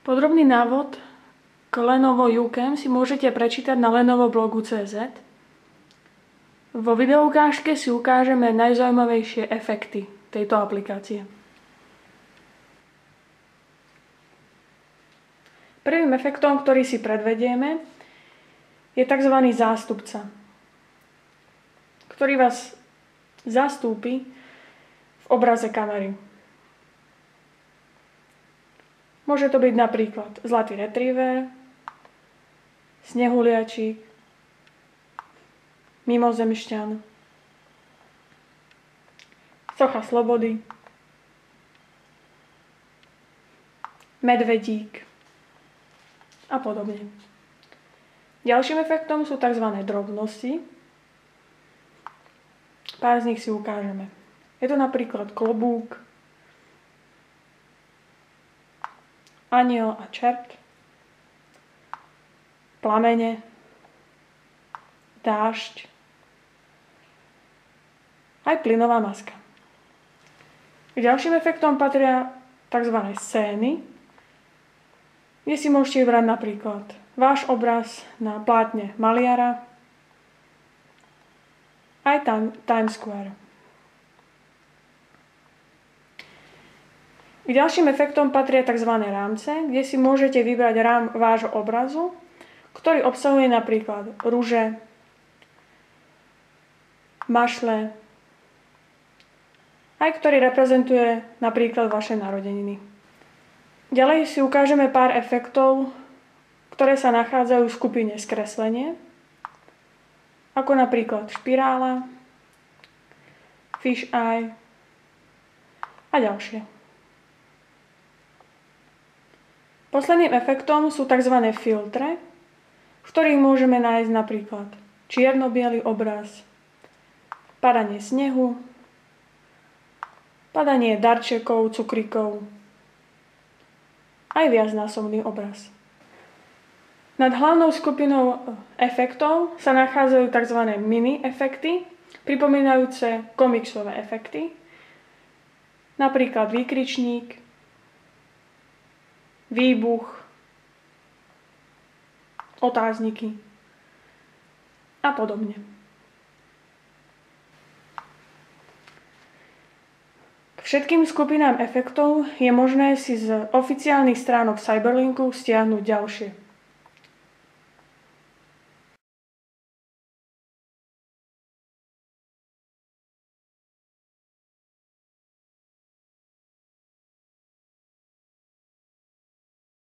Podrobný návod k Lenovo YouCam si môžete prečítať na lenovoblogu.cz. Vo videoukážke si ukážeme najzaujímavejšie efekty tejto aplikácie. Prvým efektom, ktorý si predvedieme, je tzv. Zástupca, ktorý vás zastúpi v obraze kamery. Môže to byť napríklad zlatý retriever, snehuliačik, mimozemšťan, socha slobody, medvedík a podobne. Ďalším efektom sú tzv. Drobnosti. Pár z nich si ukážeme. Je to napríklad klobúk, anjel a čert, plamene, dážď, aj plynová maska. K ďalším efektom patria tzv. Scény, kde si môžete vybrať napríklad váš obraz na plátne maliara, aj Times Square. K ďalším efektom patria tzv. Rámce, kde si môžete vybrať rám vášho obrazu, ktorý obsahuje napríklad ruže, mašle, aj ktorý reprezentuje napríklad vaše narodeniny. Ďalej si ukážeme pár efektov, ktoré sa nachádzajú v skupine skreslenie, ako napríklad špirála, fish eye a ďalšie. Posledným efektom sú tzv. Filtre, v ktorých môžeme nájsť napríklad čierno-biely obraz, padanie snehu, padanie darčekov, cukrikov, aj viacnásobný obraz. Nad hlavnou skupinou efektov sa nachádzajú tzv. Mini efekty, pripomínajúce komiksové efekty, napríklad výkričník, výbuch, otázniky a podobne. K všetkým skupinám efektov je možné si z oficiálnych stránok Cyberlinku stiahnuť ďalšie.